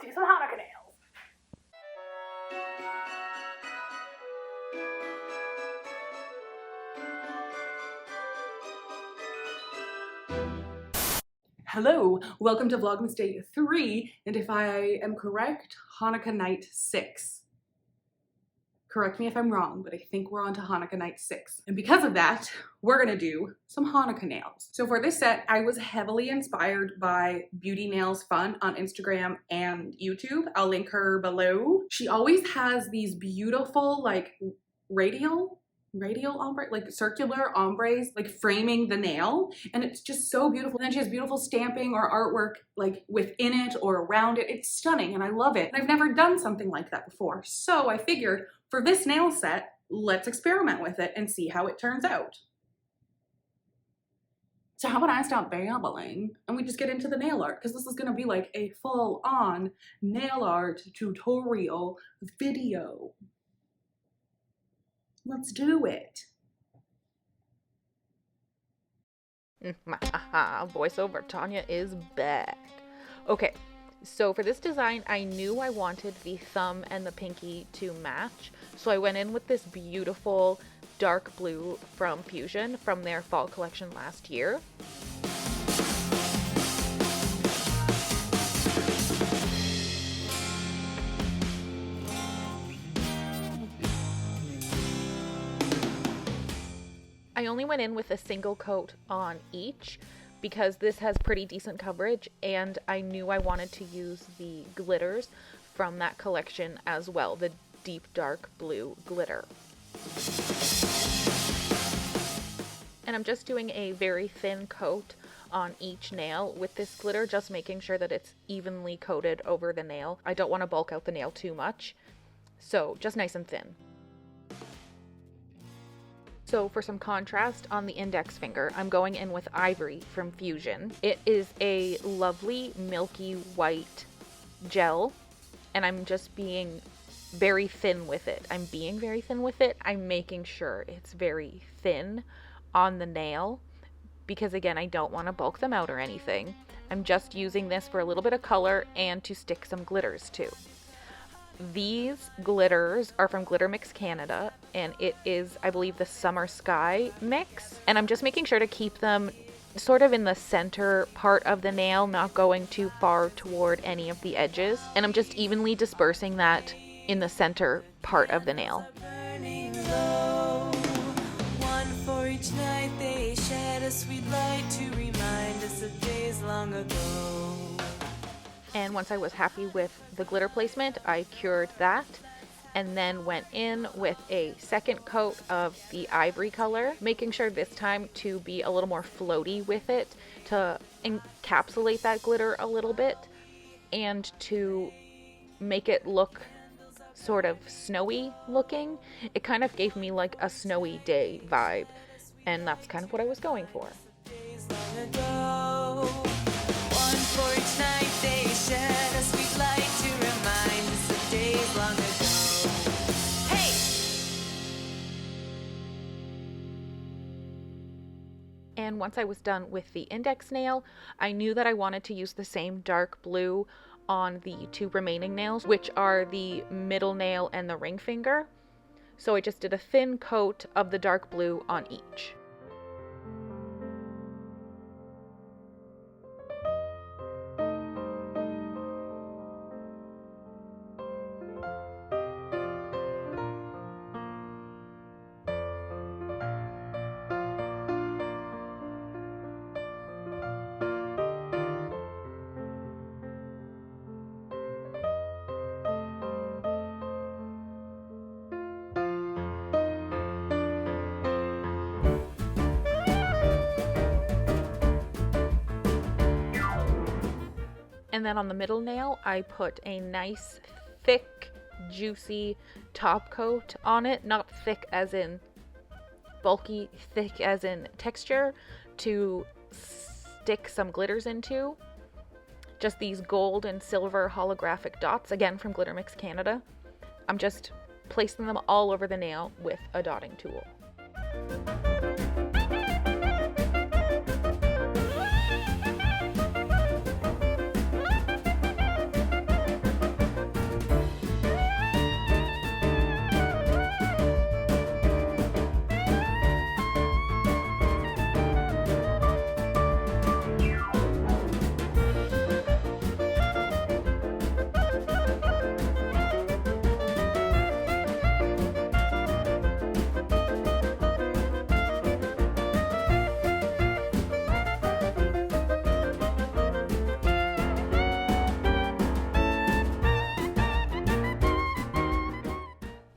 do some Hanukkah nails. Hello, welcome to Vlogmas Day 3, and if I am correct, Hanukkah night 6. Correct me if I'm wrong, but I think we're on to Hanukkah night 6. And because of that, we're gonna do some Hanukkah nails. So for this set, I was heavily inspired by Beauty Nails Fun on Instagram and YouTube. I'll link her below. She always has these beautiful, like, radial ombre, like circular ombres, like framing the nail, and it's just so beautiful. And then she has beautiful stamping or artwork like within it or around it. It's stunning and I love it. And I've never done something like that before. So I figured for this nail set, let's experiment with it and see how it turns out. So how about I stop babbling and we just get into the nail art, because this is gonna be like a full-on nail art tutorial video. Let's do it. Voiceover Tonja is back. Okay, so for this design, I knew I wanted the thumb and the pinky to match. So I went in with this beautiful dark blue from Fusion from their fall collection last year. I only went in with a single coat on each because this has pretty decent coverage, and I knew I wanted to use the glitters from that collection as well, the deep dark blue glitter. And I'm just doing a very thin coat on each nail with this glitter, just making sure that it's evenly coated over the nail. I don't want to bulk out the nail too much, so just nice and thin. So for some contrast on the index finger, I'm going in with Ivory from Fusion. It is a lovely milky white gel, and I'm just being very thin with it. I'm making sure it's very thin on the nail because, again, I don't want to bulk them out or anything. I'm just using this for a little bit of color and to stick some glitters too. These glitters are from Glitter Mix Canada, and it is, I believe, the Summer Sky mix. And I'm just making sure to keep them sort of in the center part of the nail, not going too far toward any of the edges. And I'm just evenly dispersing that in the center part of the nail. One for each night they shed a sweet light to remind us of days long ago. And once I was happy with the glitter placement, I cured that and then went in with a second coat of the ivory color, making sure this time to be a little more floaty with it to encapsulate that glitter a little bit and to make it look sort of snowy looking. It kind of gave me like a snowy day vibe, and that's kind of what I was going for. One for each night they shed a sweet light to remind us of days long ago. Hey! And once I was done with the index nail, I knew that I wanted to use the same dark blue on the two remaining nails, which are the middle nail and the ring finger. So I just did a thin coat of the dark blue on each. And then on the middle nail, I put a nice, thick, juicy top coat on it. Not thick as in bulky, thick as in texture, to stick some glitters into. Just these gold and silver holographic dots, again from Glitter Mix Canada. I'm just placing them all over the nail with a dotting tool.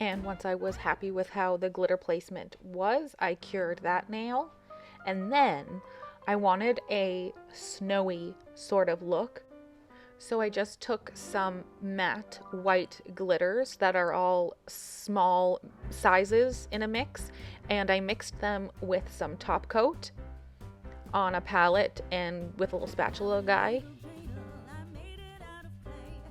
And once I was happy with how the glitter placement was, I cured that nail. And then I wanted a snowy sort of look. So I just took some matte white glitters that are all small sizes in a mix, and I mixed them with some top coat on a palette and with a little spatula guy.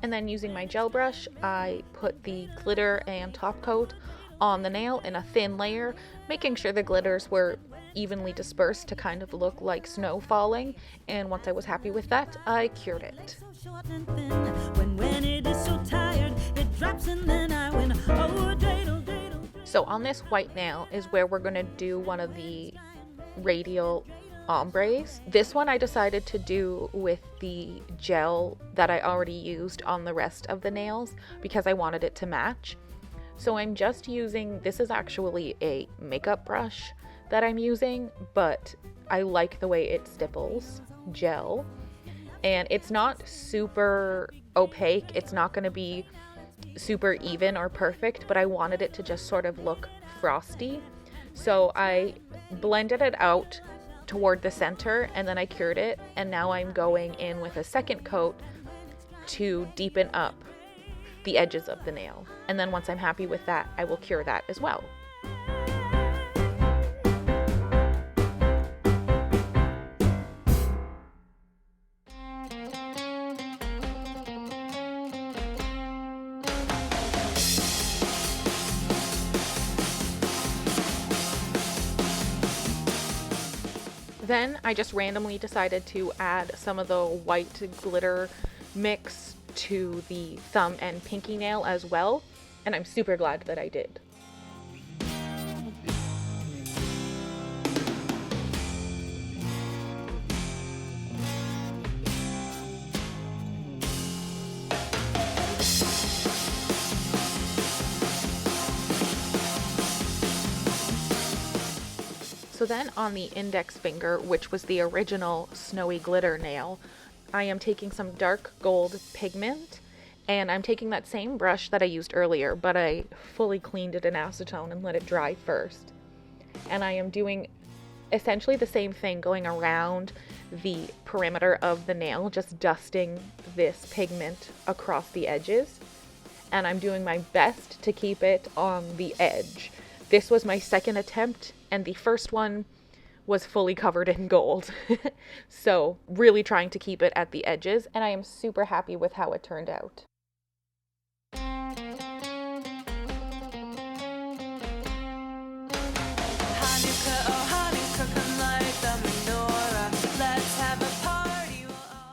And then using my gel brush, I put the glitter and top coat on the nail in a thin layer, making sure the glitters were evenly dispersed to kind of look like snow falling. And once I was happy with that, I cured it. So on this white nail is where we're going to do one of the radial ombres. This one I decided to do with the gel that I already used on the rest of the nails because I wanted it to match. So I'm just using, this is actually a makeup brush that I'm using, but I like the way it stipples gel. And it's not super opaque. It's not going to be super even or perfect, but I wanted it to just sort of look frosty. So I blended it out toward the center and then I cured it. And now I'm going in with a second coat to deepen up the edges of the nail. And then once I'm happy with that, I will cure that as well. Then I just randomly decided to add some of the white glitter mix to the thumb and pinky nail as well, and I'm super glad that I did. So then on the index finger, which was the original snowy glitter nail, I am taking some dark gold pigment, and I'm taking that same brush that I used earlier, but I fully cleaned it in acetone and let it dry first. And I am doing essentially the same thing, going around the perimeter of the nail, just dusting this pigment across the edges. And I'm doing my best to keep it on the edge. This was my second attempt, and the first one was fully covered in gold. So really trying to keep it at the edges, and I am super happy with how it turned out.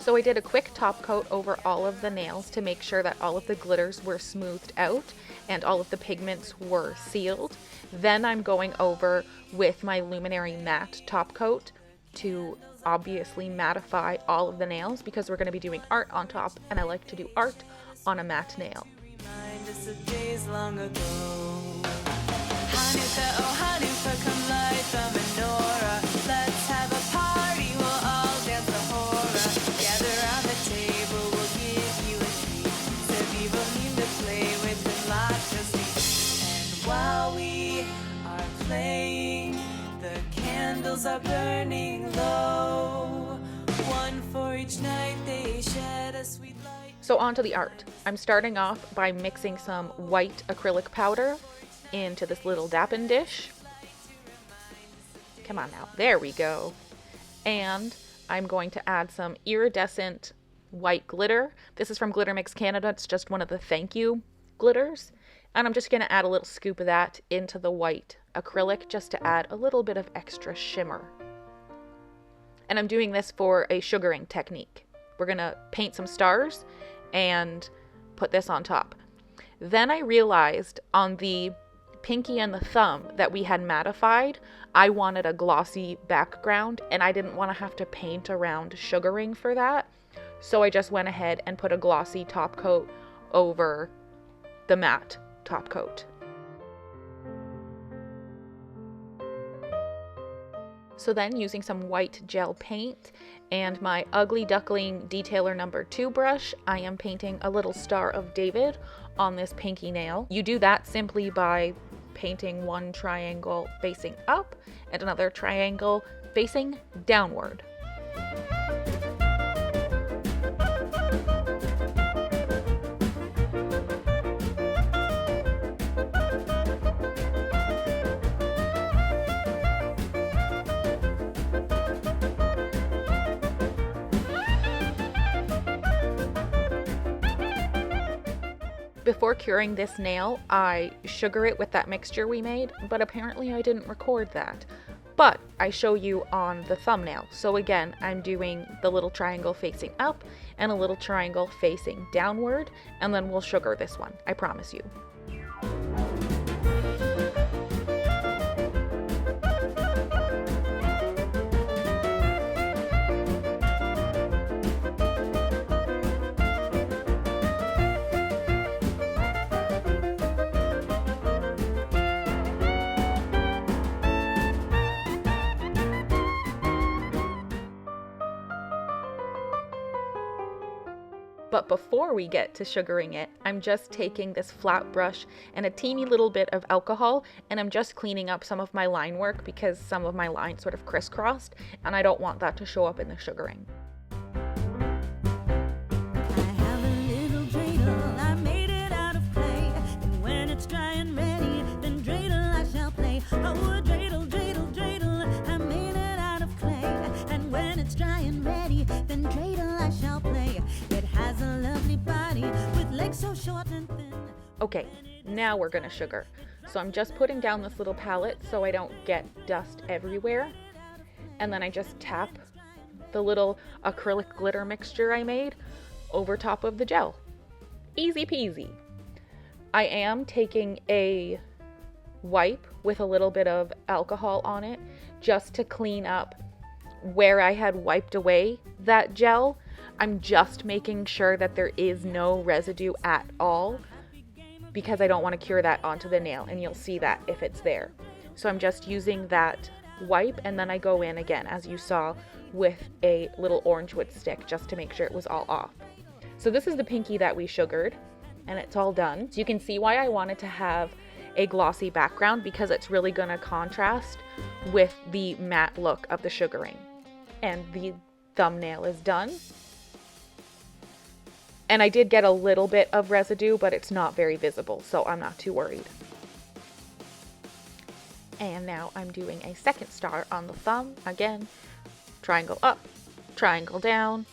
So I did a quick top coat over all of the nails to make sure that all of the glitters were smoothed out and all of the pigments were sealed. Then I'm going over with my Luminary matte top coat to obviously mattify all of the nails because we're going to be doing art on top, and I like to do art on a matte nail. Remind us of days long ago. Hanukkah, oh Hanukkah, come light the menorah. Let's have a party, we'll all dance the hora. Gather around the table, we'll give you a treat. Serve evil need to play with and lots of sweets. And while we are playing, the candles are burning low. One for each night they shed a sweet light. So on to the art. I'm starting off by mixing some white acrylic powder into this little dappen dish. Come on now, there we go. And I'm going to add some iridescent white glitter. This is from Glitter Mix Canada. It's just one of the thank you glitters. And I'm just going to add a little scoop of that into the white acrylic just to add a little bit of extra shimmer. And I'm doing this for a sugaring technique. We're going to paint some stars and put this on top. Then I realized on the pinky and the thumb that we had mattified, I wanted a glossy background and I didn't want to have to paint around sugaring for that. So I just went ahead and put a glossy top coat over the matte top coat. So then, using some white gel paint and my Ugly Duckling Detailer number 2 brush, I am painting a little Star of David on this pinky nail. You do that simply by painting one triangle facing up and another triangle facing downward. Before curing this nail, I sugar it with that mixture we made, but apparently I didn't record that. But I show you on the thumbnail. So again, I'm doing the little triangle facing up and a little triangle facing downward, and then we'll sugar this one, I promise you. But before we get to sugaring it, I'm just taking this flat brush and a teeny little bit of alcohol, and I'm just cleaning up some of my line work because some of my lines sort of crisscrossed, and I don't want that to show up in the sugaring. I have a little dreidel, I made it out of clay, and when it's dry and ready, then dreidel I shall play. Oh, a dreidel, dreidel, dreidel, I made it out of clay, and when it's dry and ready, then dreidel I shall play. It has a lovely body with legs so short and thin. Okay, now we're gonna sugar. So I'm just putting down this little palette so I don't get dust everywhere. And then I just tap the little acrylic glitter mixture I made over top of the gel. Easy peasy. I am taking a wipe with a little bit of alcohol on it just to clean up where I had wiped away that gel. I'm just making sure that there is no residue at all because I don't want to cure that onto the nail, and you'll see that if it's there. So I'm just using that wipe, and then I go in again, as you saw, with a little orange wood stick just to make sure it was all off. So this is the pinky that we sugared, and it's all done. So you can see why I wanted to have a glossy background, because it's really going to contrast with the matte look of the sugaring. And the thumbnail is done. And I did get a little bit of residue, but it's not very visible, so I'm not too worried. And now I'm doing a second star on the thumb. Again, triangle up, triangle down,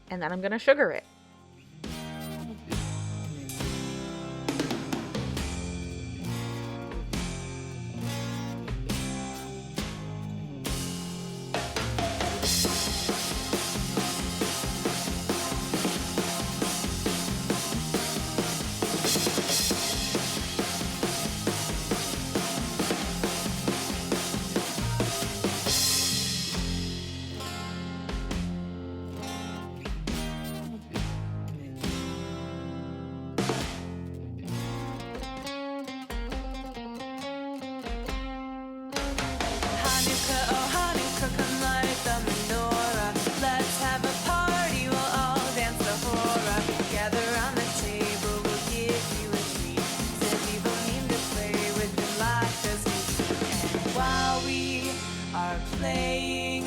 and then I'm going to sugar it. Hanukkah, oh Hanukkah, come light the menorah. Let's have a party, we'll all dance the hora. Gather around the table, we'll give you a treat. Said people mean to play with the latkes. And while we are playing,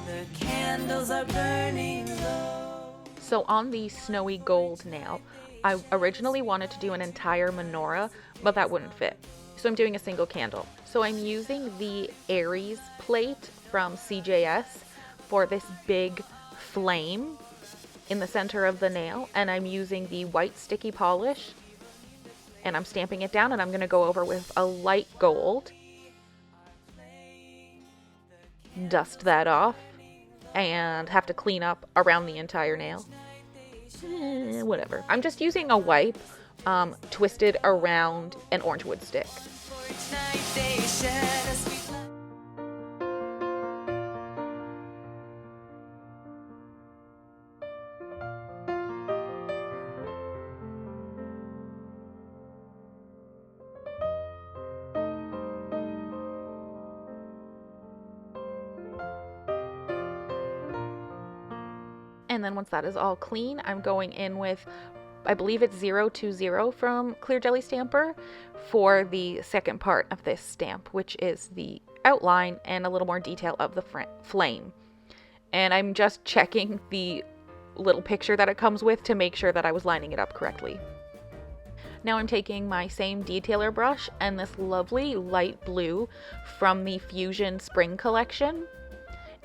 the candles are burning low. So on the snowy gold nail, I originally wanted to do an entire menorah, but that wouldn't fit. So I'm doing a single candle. So I'm using the Aries plate from CJS for this big flame in the center of the nail, and I'm using the white sticky polish, and I'm stamping it down, and I'm going to go over with a light gold. Dust that off and have to clean up around the entire nail. Whatever. I'm just using a wipe twisted around an orange wood stick. For each night they shed a sweet light. And then once that is all clean, I'm going in with, I believe it's 020 from Clear Jelly Stamper for the second part of this stamp, which is the outline and a little more detail of the flame. And I'm just checking the little picture that it comes with to make sure that I was lining it up correctly. Now I'm taking my same detailer brush and this lovely light blue from the Fusion Spring collection,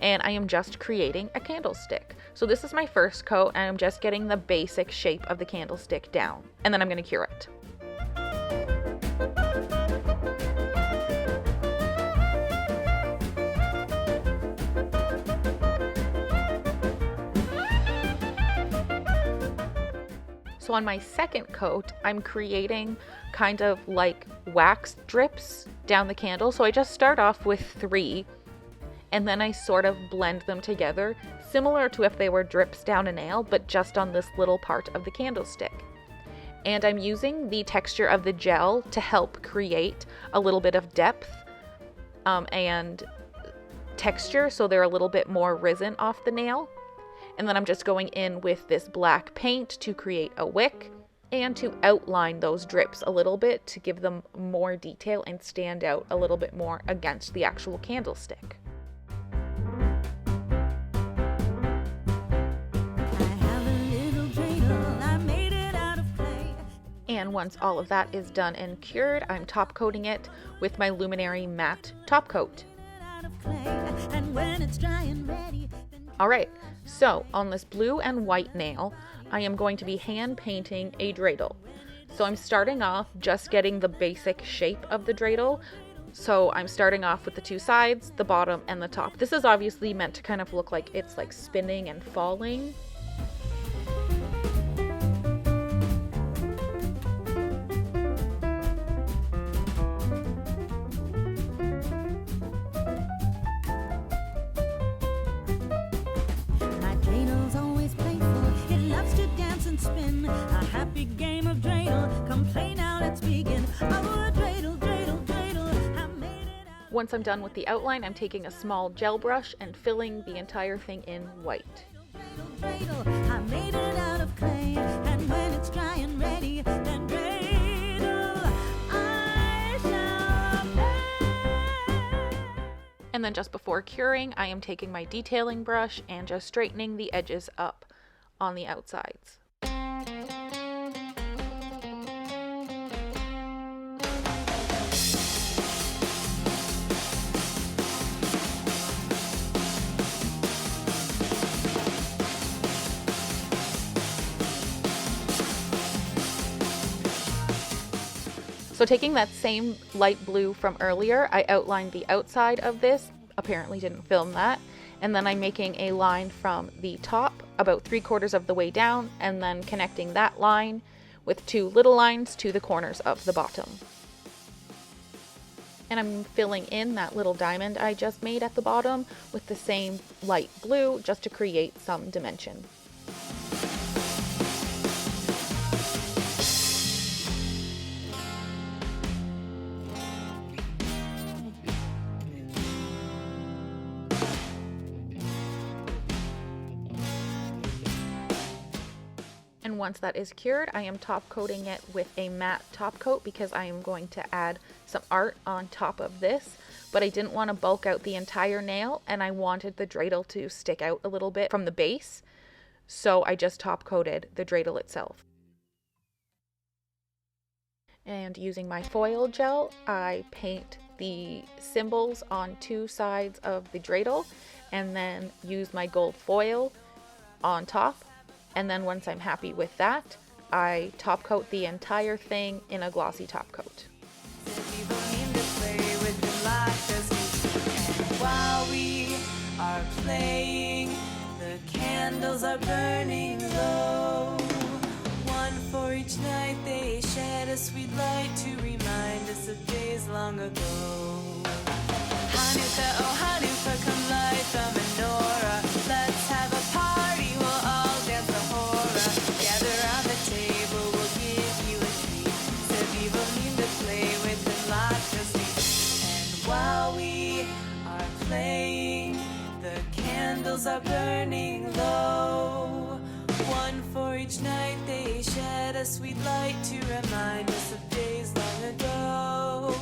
and I am just creating a candlestick. So this is my first coat, and I'm just getting the basic shape of the candlestick down, and then I'm going to cure it. So on my second coat, I'm creating kind of like wax drips down the candle. So I just start off with 3, and then I sort of blend them together, similar to if they were drips down a nail, but just on this little part of the candlestick. And I'm using the texture of the gel to help create a little bit of depth and texture, so they're a little bit more risen off the nail. And then I'm just going in with this black paint to create a wick and to outline those drips a little bit to give them more detail and stand out a little bit more against the actual candlestick. And once all of that is done and cured, I'm top coating it with my Luminary Matte Top Coat. Alright, so on this blue and white nail, I am going to be hand painting a dreidel. So I'm starting off just getting the basic shape of the dreidel. So I'm starting off with the 2 sides, the bottom and the top. This is obviously meant to kind of look like it's like spinning and falling. Spin a happy game of dreidel. Come play now, let's begin. Oh, dreidel, dreidel, dreidel. I made it out. Once I'm done with the outline, I'm taking a small gel brush and filling the entire thing in white. Dreidel, dreidel. I made it out of clay, and when it's dry and ready, then dreidel, I shall play. And then just before curing, I am taking my detailing brush and just straightening the edges up on the outsides. So taking that same light blue from earlier, I outlined the outside of this, apparently didn't film that, and then I'm making a line from the top about 3/4 of the way down, and then connecting that line with 2 little lines to the corners of the bottom. And I'm filling in that little diamond I just made at the bottom with the same light blue just to create some dimension. And once that is cured, I am top coating it with a matte top coat because I am going to add some art on top of this, but I didn't want to bulk out the entire nail and I wanted the dreidel to stick out a little bit from the base, so I just top coated the dreidel itself. And using my foil gel, I paint the symbols on 2 sides of the dreidel and then use my gold foil on top. And then once I'm happy with that, I top coat the entire thing in a glossy top coat. While we are playing, the candles are burning low. One for each night, they shed a sweet light to remind us of days long ago. Hanukkah, oh Hanukkah, come light the menorah. Let's have a party, we'll all dance the hora. Gather around the table, we'll give you a treat. Seviv olim to play with and lots of sweets. And while we are playing, the candles are burning low. Each night they shed a sweet light to remind us of days long ago.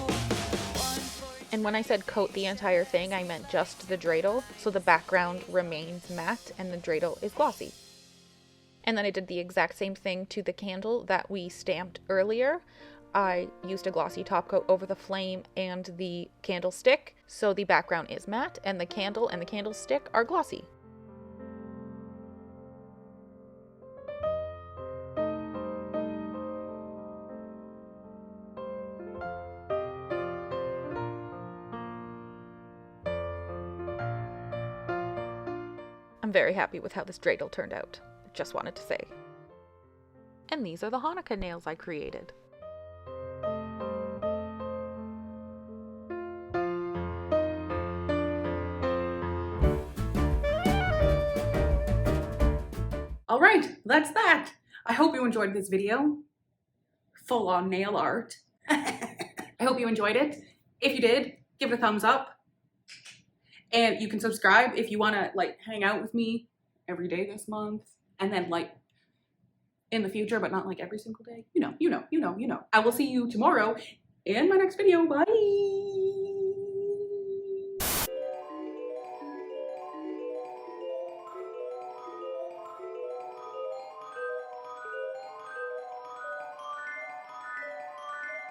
And when I said coat the entire thing, I meant just the dreidel, so the background remains matte and the dreidel is glossy. And then I did the exact same thing to the candle that we stamped earlier. I used a glossy top coat over the flame and the candlestick, so the background is matte and the candle and the candlestick are glossy. I'm very happy with how this dreidel turned out. Just wanted to say. And these are the Hanukkah nails I created. All right, that's that. I hope you enjoyed this video. Full on nail art. I hope you enjoyed it. If you did, give it a thumbs up. And you can subscribe if you want to like hang out with me every day this month. And then like in the future, but not like every single day. You know. I will see you tomorrow in my next video. Bye.